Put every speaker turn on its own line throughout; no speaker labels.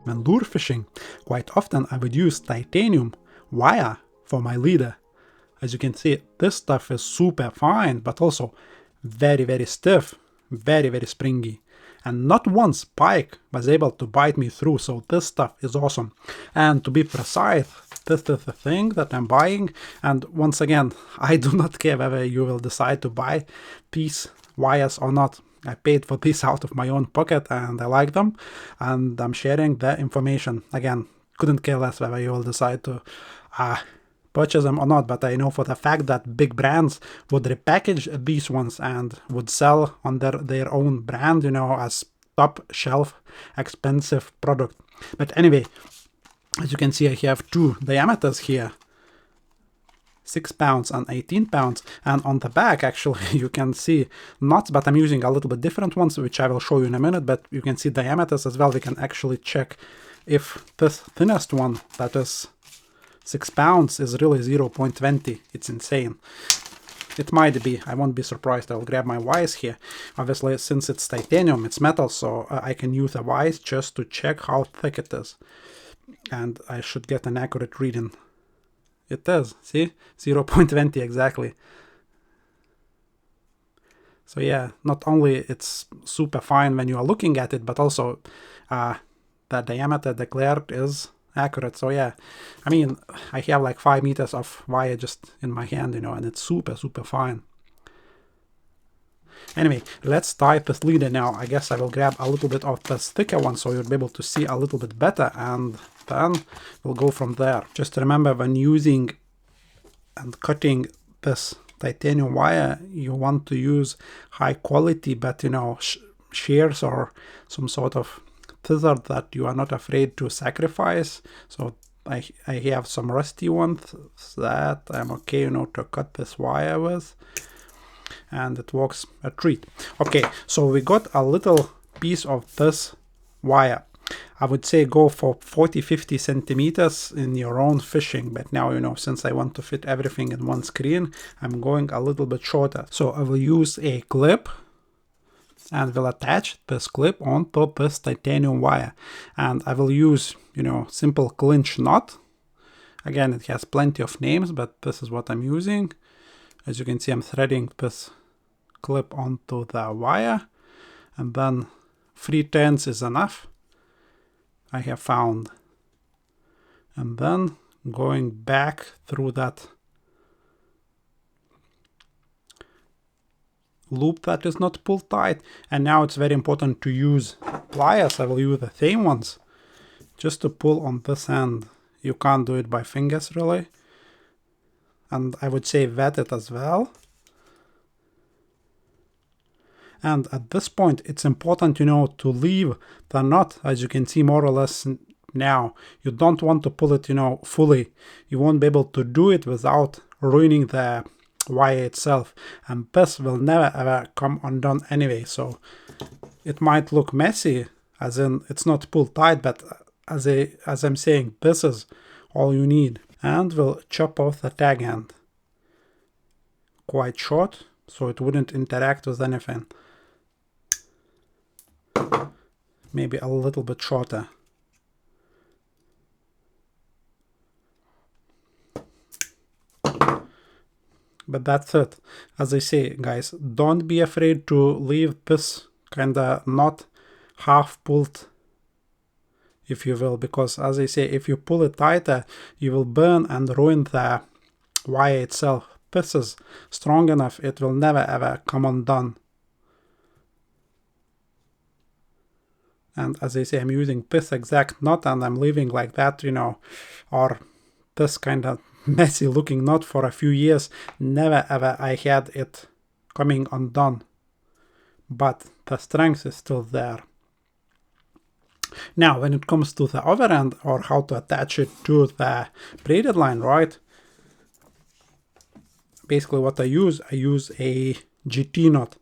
when lure fishing, quite often I would use titanium wire for my leader. As you can see, this stuff is super fine, but also very, very stiff, very, very springy. And not once pike was able to bite me through, so this stuff is awesome. And to be precise, this is the thing that I'm buying. And once again, I do not care whether you will decide to buy these wires or not. I paid for this out of my own pocket and I like them, and I'm sharing the information. Again, couldn't care less whether you will decide to purchase them or not, but I know for the fact that big brands would repackage these ones and would sell under their own brand, you know, as top shelf expensive product. But anyway, as you can see, I have two diameters here, 6 pounds and 18 pounds, and on the back actually you can see knots, but I'm using a little bit different ones, which I will show you in a minute, but you can see diameters as well. We can actually check if this thinnest one, that is 6 pounds, is really 0.20. It's insane. It might be, I won't be surprised. I'll grab my wires here. Obviously, since it's titanium, it's metal, so I can use the wires just to check how thick it is. And I should get an accurate reading. It is, see? 0.20 exactly. So yeah, not only it's super fine when you are looking at it, but also the diameter declared is accurate. So yeah, I mean, I have like 5 meters of wire just in my hand, you know, and it's super, super fine. Anyway, let's tie this leader now. I guess I will grab a little bit of this thicker one so you'll be able to see a little bit better, and then we'll go from there. Just remember, when using and cutting this titanium wire, you want to use high quality, but you know, shears or some sort of tether that you are not afraid to sacrifice. So I have some rusty ones that I'm okay, you know, to cut this wire with, and it works a treat. Okay, so we got a little piece of this wire. I would say go for 40-50 centimeters in your own fishing, but now, you know, since I want to fit everything in one screen, I'm going a little bit shorter. So I will use a clip and will attach this clip onto this titanium wire, and I will use, you know, simple clinch knot. Again, it has plenty of names, but this is what I'm using. As you can see, I'm threading this clip onto the wire, and then 3 turns is enough, I have found. And then going back through that loop that is not pulled tight. And now it's very important to use pliers. I will use the same ones just to pull on this end. You can't do it by fingers really. And I would say wet it as well. And at this point, it's important, you know, to leave the knot, as you can see more or less now. You don't want to pull it, you know, fully. You won't be able to do it without ruining the wire itself. And this will never ever come undone anyway. So it might look messy, as in it's not pulled tight, but as I'm saying, this is all you need. And we'll chop off the tag end. Quite short, so it wouldn't interact with anything. Maybe a little bit shorter. But that's it. As I say, guys, don't be afraid to leave this kind of knot half pulled, if you will, because as I say, if you pull it tighter, you will burn and ruin the wire itself. This is strong enough, it will never ever come undone. And as I say, I'm using this exact knot and I'm leaving like that, you know, or this kind of messy looking knot for a few years. Never ever I had it coming undone, but the strength is still there. Now, when it comes to the other end, or how to attach it to the braided line, right? Basically what I use a GT knot.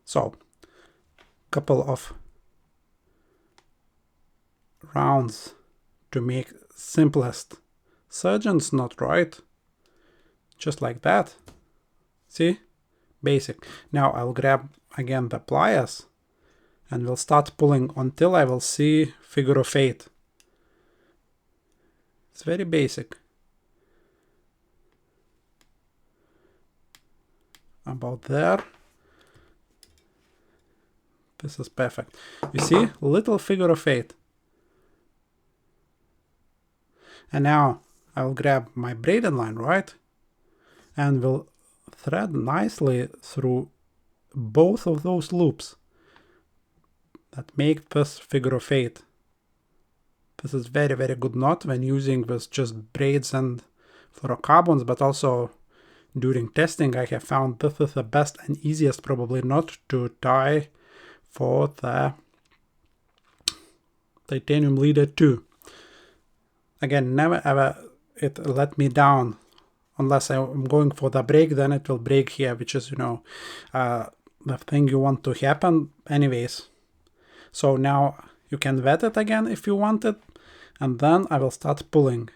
So, couple of rounds to make simplest surgeon's knot, right? Just like that. See? Basic. Now I'll grab again the pliers and we'll start pulling until I will see figure of 8. It's very basic. About there. This is perfect. You see, little figure of 8. And now I will grab my braided line, right? And we'll thread nicely through both of those loops that make this figure of 8. This is very, very good knot when using with just braids and fluorocarbons, but also during testing I have found this is the best and easiest probably knot to tie for the titanium leader too. Again, never ever it let me down. Unless I'm going for the break, then it will break here, which is, you know, the thing you want to happen anyways. So now you can wet it again if you want it, and then I will start pulling.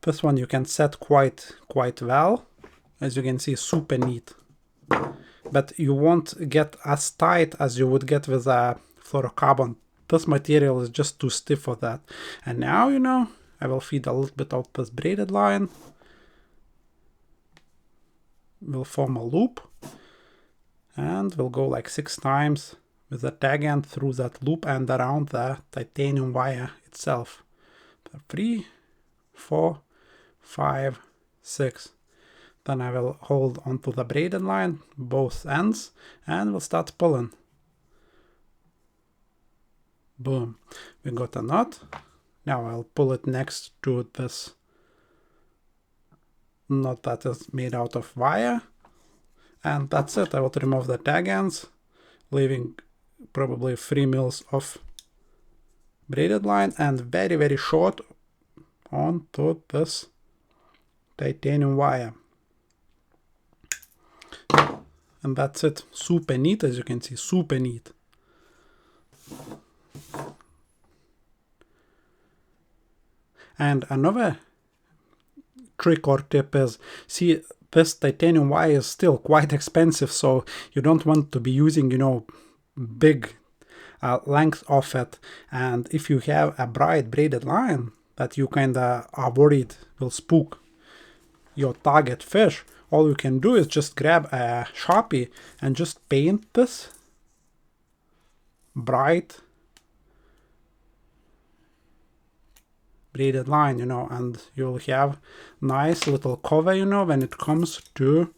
This one you can set quite well. As you can see, super neat. But you won't get as tight as you would get with a fluorocarbon. This material is just too stiff for that. And now, you know, I will feed a little bit of this braided line. We'll form a loop. And we'll go like 6 times with the tag end through that loop and around the titanium wire itself. 3, 4, 5, 6. Then I will hold onto the braided line, both ends, and we'll start pulling. Boom. We got a knot. Now I'll pull it next to this knot that is made out of wire. And that's it. I will remove the tag ends, leaving probably 3 mils of braided line and very, very short onto this titanium wire. And that's it. Super neat, as you can see, super neat. And another trick or tip is, see, this titanium wire is still quite expensive, so you don't want to be using, you know, big length of it. And if you have a bright braided line that you kinda are worried will spook your target fish, all you can do is just grab a Sharpie and just paint this bright braided line, you know, and you'll have nice little cover, you know, when it comes to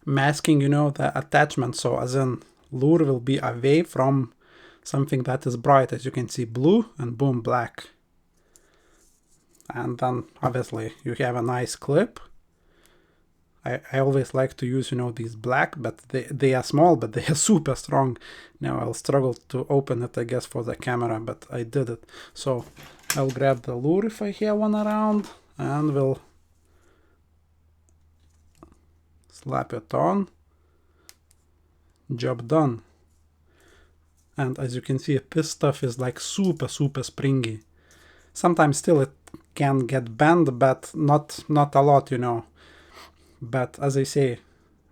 masking, you know, the attachment. So as in, lure will be away from something that is bright, as you can see, blue and boom, black. And then obviously you have a nice clip. I always like to use, you know, these black, but they are small, but they are super strong. Now I'll struggle to open it, I guess, for the camera, but I did it. So I'll grab the lure if I have one around, and we'll slap it on. Job done. And as you can see, this stuff is like super, super springy. Sometimes still it can get bent, but not a lot, you know. But as I say,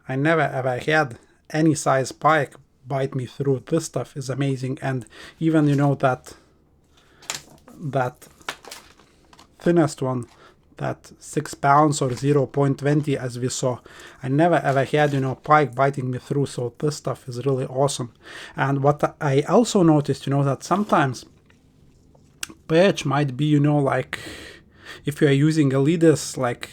I never ever had any size pike bite me through. This stuff is amazing. And even, you know, that thinnest one, that 6 pounds or 0.20 as we saw, I never ever had, you know, pike biting me through. So this stuff is really awesome. And what I also noticed, you know, that sometimes perch might be, you know, like if you are using a leaders like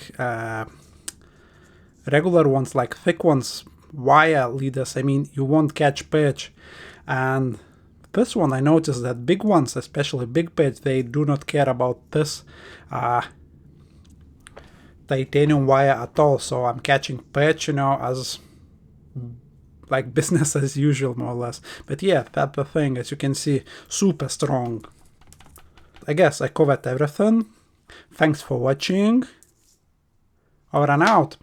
regular ones, like thick ones, wire leaders, I mean, you won't catch perch. And this one, I noticed that big ones, especially big perch, they do not care about this titanium wire at all. So I'm catching perch, you know, as like business as usual, more or less. But yeah, that's the thing. As you can see, super strong. I guess I covered everything. Thanks for watching. Over and out.